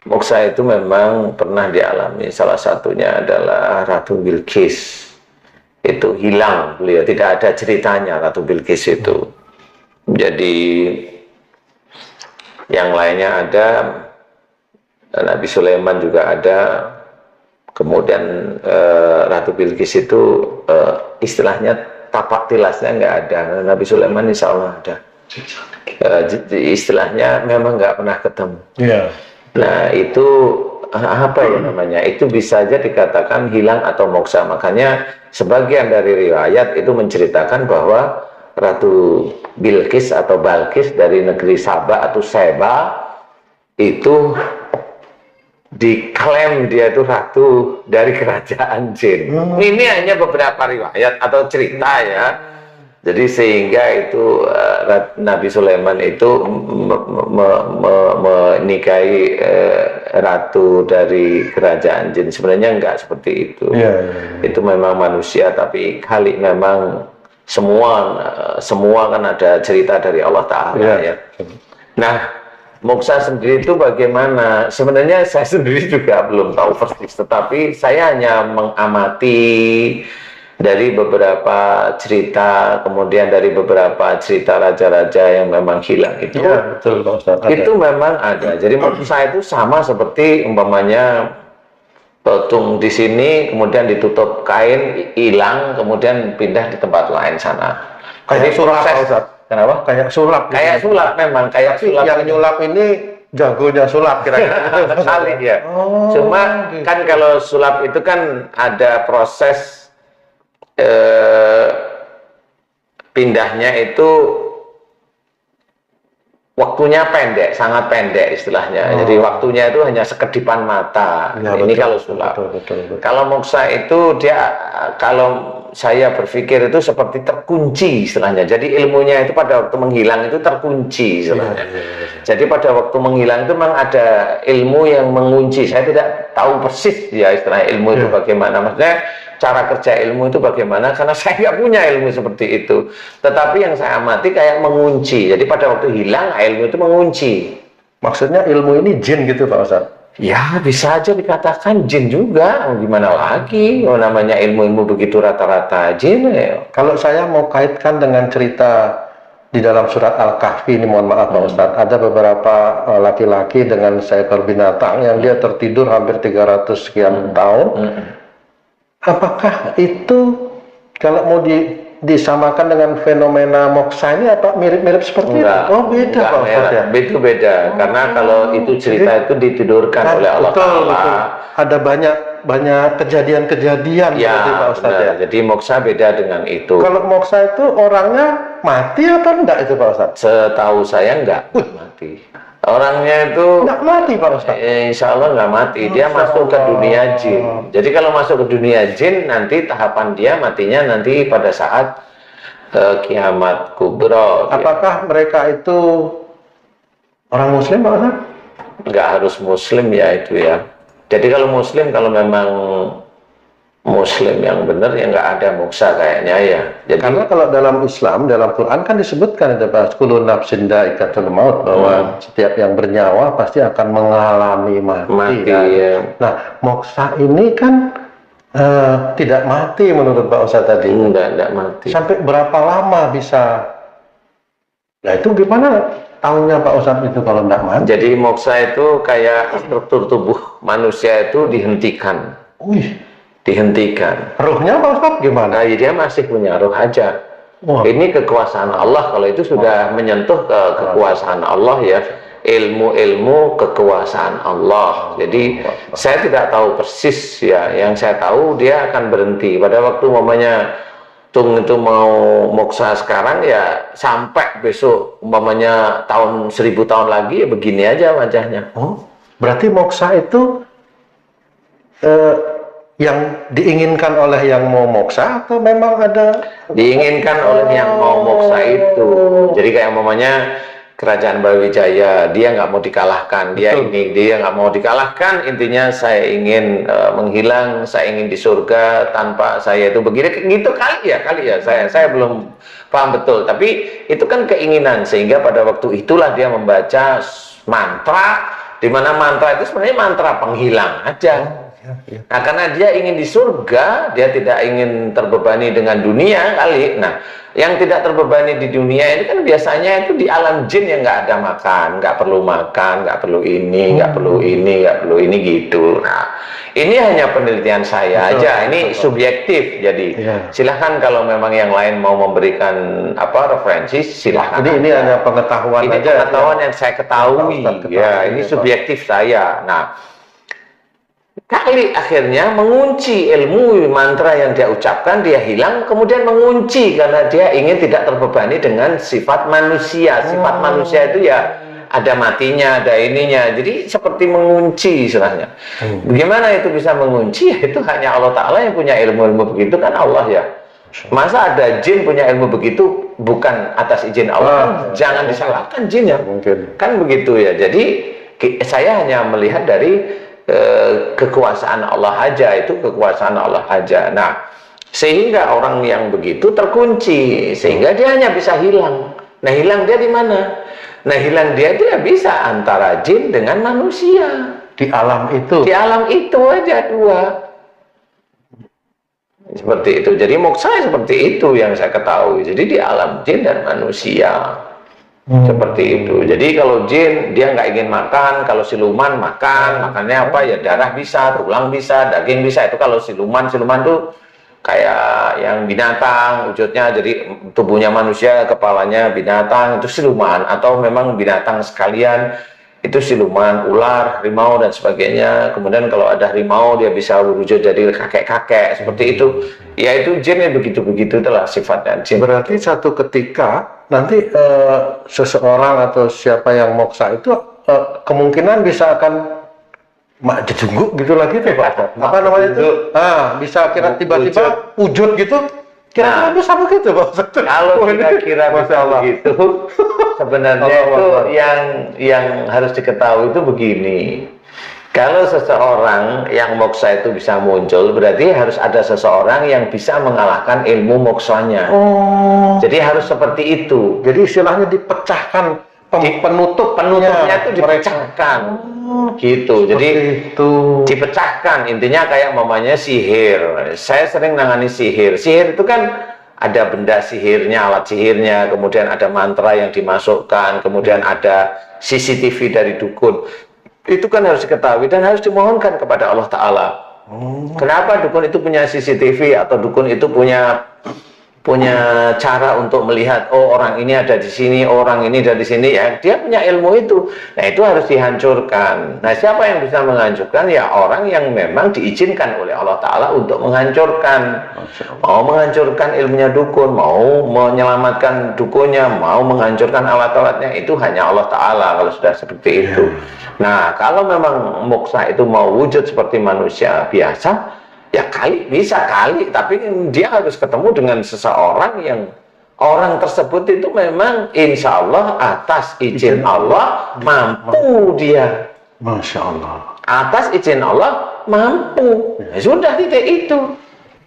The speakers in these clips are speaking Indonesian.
moksa itu memang pernah dialami. Salah satunya adalah Ratu Bilqis. Itu hilang beliau, tidak ada ceritanya Ratu Bilqis itu. Jadi yang lainnya ada, Nabi Sulaiman juga ada. Kemudian Ratu Bilqis itu istilahnya tapak tilasnya nggak ada. Nabi Sulaiman insya Allah ada. Istilahnya memang nggak pernah ketemu. Yeah. Nah itu apa ya namanya? Itu bisa saja dikatakan hilang atau moksa. Makanya sebagian dari riwayat itu menceritakan bahwa Ratu Bilqis atau Balqis dari negeri Saba atau Seba itu diklaim dia itu ratu dari kerajaan jin. Ini hanya beberapa riwayat atau cerita ya. Jadi sehingga itu Nabi Sulaiman itu menikahi ratu dari kerajaan jin. Sebenarnya enggak seperti itu. Itu memang manusia, tapi kali memang semua kan ada cerita dari Allah Ta'ala ya. Nah, moksa sendiri itu bagaimana? Sebenarnya saya sendiri juga belum tahu persis, tetapi saya hanya mengamati dari beberapa cerita, kemudian dari beberapa cerita raja-raja yang memang hilang itu. Ya, betul, Pak Ustaz. Itu memang ada. Jadi moksa itu sama seperti umpamanya patung di sini, kemudian ditutup kain, hilang, kemudian pindah di tempat lain sana. Kayak sulap, Pak Ustaz. Kenapa? Kayak sulap. Kayak sulap memang, kayak sulap. Yang nyulap ini jagonya sulap kira-kira. Sekali ya. Cuma gitu. Kan kalau sulap itu kan ada proses pindahnya itu waktunya pendek, sangat pendek istilahnya. Jadi waktunya itu hanya sekedipan mata. Ya, ini betul, kalau sulap. Betul. Kalau moksa itu dia, kalau saya berpikir itu seperti terkunci istilahnya. Jadi ilmunya itu pada waktu menghilang itu terkunci istilahnya. Jadi pada waktu menghilang itu memang ada ilmu yang mengunci. Saya tidak tahu persis ya istilah ilmu itu bagaimana. Maksudnya cara kerja ilmu itu bagaimana, karena saya nggak punya ilmu seperti itu. Tetapi yang saya amati kayak mengunci. Jadi pada waktu hilang ilmu itu mengunci. Maksudnya ilmu ini jin gitu Pak Ustaz? Ya bisa aja dikatakan jin juga. Gimana lagi? Namanya ilmu-ilmu begitu rata-rata jin ya. Kalau saya mau kaitkan dengan cerita di dalam surat Al-Kahfi ini, mohon maaf Pak Ustaz, ada beberapa laki-laki dengan seekor binatang yang dia tertidur hampir 300 sekian tahun. Apakah itu kalau mau disamakan dengan fenomena moksa ini apa mirip-mirip seperti itu? Oh beda Pak Ustaz ya? Itu beda, karena kalau itu cerita itu ditidurkan oleh Allah Ta'ala. Ada banyak kejadian-kejadian ya, Pak Ustaz ya? Jadi moksa beda dengan itu. Kalau moksa itu orangnya mati atau enggak itu Pak Ustaz? Setahu saya enggak mati. Orangnya itu nggak mati Pak Ustaz? Insya Allah nggak mati. Dia masuk ke dunia jin. Jadi kalau masuk ke dunia jin, nanti tahapan dia matinya nanti pada saat kiamat kubro. Apakah mereka itu orang muslim Pak Ustaz? Nggak harus muslim ya itu ya. Jadi kalau muslim, kalau memang muslim yang benar ya nggak ada moksa kayaknya ya. Jadi, karena kalau dalam Islam, dalam Quran kan disebutkan ada kullu nafsin dha'iqatul maut, bahwa setiap yang bernyawa pasti akan mengalami mati kan? Ya. Nah, moksa ini kan tidak mati menurut Pak Ustaz tadi. Enggak mati. Sampai berapa lama bisa? Nah itu gimana tahunya Pak Ustaz itu kalau enggak mati? Jadi moksa itu kayak struktur tubuh manusia itu dihentikan. Dihentikan. Ruhnya Pak Ustaz gimana? Nah, dia masih punya ruh aja. Ini kekuasaan Allah. Kalau itu sudah menyentuh ke kekuasaan Allah ya, ilmu kekuasaan Allah. Jadi saya tidak tahu persis ya. Yang saya tahu dia akan berhenti pada waktu umpamanya tung itu mau moksa sekarang ya, sampai besok umpamanya tahun 1000 tahun lagi ya begini aja wajahnya. Berarti moksa itu yang diinginkan oleh yang mau moksa atau memang ada diinginkan oleh yang mau moksa itu. Jadi kayak umpamanya kerajaan Brawijaya, dia nggak mau dikalahkan, dia nggak mau dikalahkan, intinya saya ingin menghilang, saya ingin di surga tanpa saya itu begini, gitu kali ya, saya belum paham betul, tapi itu kan keinginan, sehingga pada waktu itulah dia membaca mantra, di mana mantra itu sebenarnya mantra penghilang aja. Nah, karena dia ingin di surga, dia tidak ingin terbebani dengan dunia kali. Nah, yang tidak terbebani di dunia ini kan biasanya itu di alam jin yang nggak ada makan, nggak perlu makan, nggak perlu ini, nggak perlu ini, nggak perlu ini gitu. Nah, ini hanya penelitian saya aja, ini subjektif. Jadi silahkan kalau memang yang lain mau memberikan referensi, silahkan. Ini hanya pengetahuan ini aja. Pengetahuan yang saya ketahui. Ya, ini subjektif saya. Nah, kali akhirnya mengunci ilmu mantra yang dia ucapkan, dia hilang, kemudian mengunci karena dia ingin tidak terbebani dengan sifat manusia. Sifat manusia itu ya ada matinya, ada ininya. Jadi seperti mengunci istilahnya. Bagaimana itu bisa mengunci? Itu hanya Allah Ta'ala yang punya ilmu-ilmu begitu, kan Allah ya. Masa ada jin punya ilmu begitu bukan atas izin Allah? Kan jangan disalahkan jin ya. Mungkin. Kan begitu ya. Jadi saya hanya melihat dari kekuasaan Allah aja, itu kekuasaan Allah aja. Nah, sehingga orang yang begitu terkunci, sehingga dia hanya bisa hilang. Nah, hilang dia di mana? Nah, hilang dia bisa antara jin dengan manusia. Di alam itu? Di alam itu aja dua. Seperti itu. Jadi moksa seperti itu yang saya ketahui. Jadi di alam jin dan manusia. Seperti itu. Jadi kalau jin dia nggak ingin makan, kalau siluman makan, makannya apa ya, darah bisa, tulang bisa, daging bisa. Itu kalau siluman tuh kayak yang binatang wujudnya, jadi tubuhnya manusia, kepalanya binatang, itu siluman. Atau memang binatang sekalian, itu siluman, ular, harimau dan sebagainya. Kemudian kalau ada harimau dia bisa wujud jadi kakek-kakek seperti itu. Ya itu jinnya begitu-begitu, itulah sifatnya jin. Berarti satu ketika nanti seseorang atau siapa yang moksa itu kemungkinan bisa akan ditunggu gitu lagi tuh Pak. Apa namanya itu? Bisa kira tiba-tiba wujud gitu. Kira-kira bisa begitu Pak. Kalau kira-kira bisa begitu, sebenarnya itu yang harus diketahui itu begini. Kalau seseorang yang moksa itu bisa muncul, berarti harus ada seseorang yang bisa mengalahkan ilmu moksanya. Jadi harus seperti itu. Jadi istilahnya dipecahkan, penutupnya itu dipecahkan. Gitu. Jadi itu dipecahkan. Intinya kayak mamanya sihir. Saya sering nangani sihir. Sihir itu kan ada benda sihirnya, alat sihirnya, kemudian ada mantra yang dimasukkan, kemudian ada CCTV dari dukun. Itu kan harus diketahui dan harus dimohonkan kepada Allah Ta'ala. Kenapa dukun itu punya CCTV atau dukun itu punya cara untuk melihat, oh orang ini ada di sini, orang ini ada di sini, ya dia punya ilmu itu. Nah itu harus dihancurkan. Nah siapa yang bisa menghancurkan? Ya orang yang memang diizinkan oleh Allah Ta'ala untuk menghancurkan. Mau menghancurkan ilmunya dukun, mau menyelamatkan dukunnya, mau menghancurkan alat-alatnya, itu hanya Allah Ta'ala kalau sudah seperti itu. Nah kalau memang moksa itu mau wujud seperti manusia biasa, ya bisa kali, tapi dia harus ketemu dengan seseorang yang orang tersebut itu memang insya Allah atas izin Allah mampu dia. Masya Allah. Atas izin Allah mampu. Ya, sudah titik itu.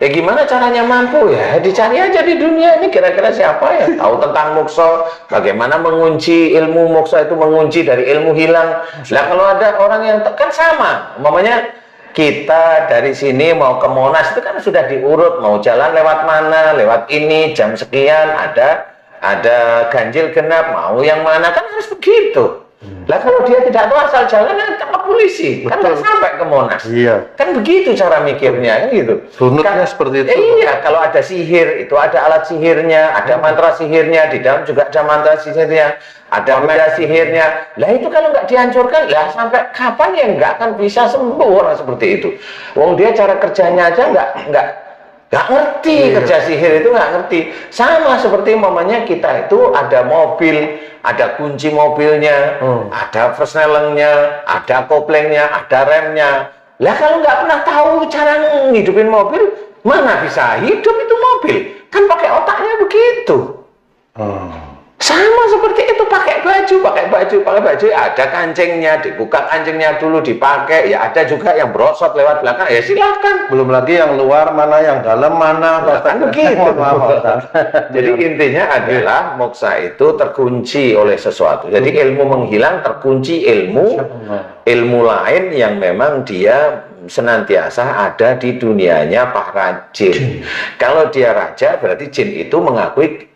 Ya gimana caranya mampu? Ya dicari aja di dunia ini kira-kira siapa yang tahu tentang moksa, bagaimana mengunci ilmu moksa itu, mengunci dari ilmu hilang. Nah kalau ada orang yang kan sama, umpamanya kita dari sini mau ke Monas itu kan sudah diurut, mau jalan lewat mana, lewat ini, jam sekian, ada ganjil genap, mau yang mana, kan harus begitu. Lah kalau dia tidak tahu asal jalan, kan tangkap polisi, kan nggak sampai ke Monas. Iya. Kan begitu cara mikirnya, kan gitu. Runutnya seperti itu. Iya, kalau ada sihir, itu ada alat sihirnya, ada mantra sihirnya, di dalam juga ada mantra sihirnya, ada benda sihirnya. Lah itu kalau nggak dihancurkan, lah sampai kapan ya nggak akan bisa sembuh orang seperti itu. Wong dia cara kerjanya aja nggak ngerti, kerja sihir itu nggak ngerti. Sama seperti mamanya kita itu ada mobil, ada kunci mobilnya, ada persnelengnya, ada koplengnya, ada remnya. Lah kalau nggak pernah tahu cara ngidupin mobil, mana bisa hidup itu mobil? Kan pakai otaknya begitu. Sama seperti itu, pakai baju, ada kancingnya, dibuka kancingnya dulu, dipakai, ya ada juga yang brosot lewat belakang, ya silakan. Belum lagi yang luar mana, yang dalam mana, kan begitu. Jadi intinya adalah moksa itu terkunci oleh sesuatu. Jadi ilmu menghilang, terkunci ilmu lain yang memang dia senantiasa ada di dunianya para jin. Kalau dia raja, berarti jin itu mengakui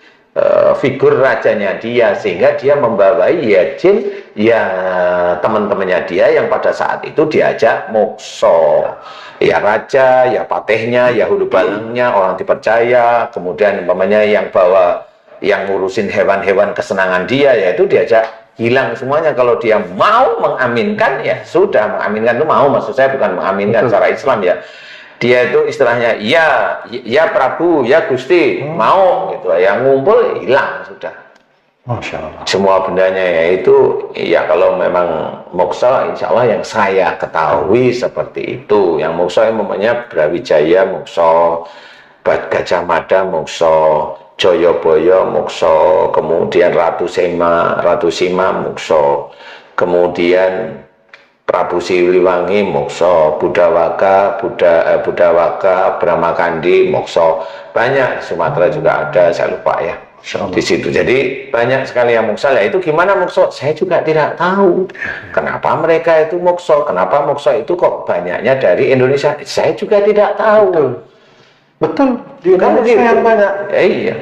figur rajanya dia, sehingga dia membawai ya jin, ya teman-temannya dia yang pada saat itu diajak mokso, ya raja, ya patehnya, ya hulu balangnya, orang dipercaya, kemudian umpamanya yang bawa, yang ngurusin hewan-hewan kesenangan dia, yaitu diajak hilang semuanya. Kalau dia mau mengaminkan, ya sudah, mengaminkan itu mau, maksud saya bukan mengaminkan secara Islam ya, dia itu istilahnya ya Prabu, ya Gusti, mau gitu, yang ngumpul hilang sudah. Masya Allah. Semua bendanya yaitu ya kalau memang moksa, insya Allah yang saya ketahui seperti itu. Yang moksa yang namanya Brawijaya moksa, Gajah Mada moksa, Joyoboyo moksa, kemudian Ratu Sima moksa, kemudian Prabu Siliwangi moksa, Budawaka, Brahmakandi moksa, banyak. Sumatera juga ada, saya lupa ya di situ. Jadi banyak sekali yang moksa. Lah itu gimana moksa? Saya juga tidak tahu. Kenapa mereka itu moksa? Kenapa moksa itu kok banyaknya dari Indonesia? Saya juga tidak tahu. Betul. Di Indonesia yang banyak. Ya, iya.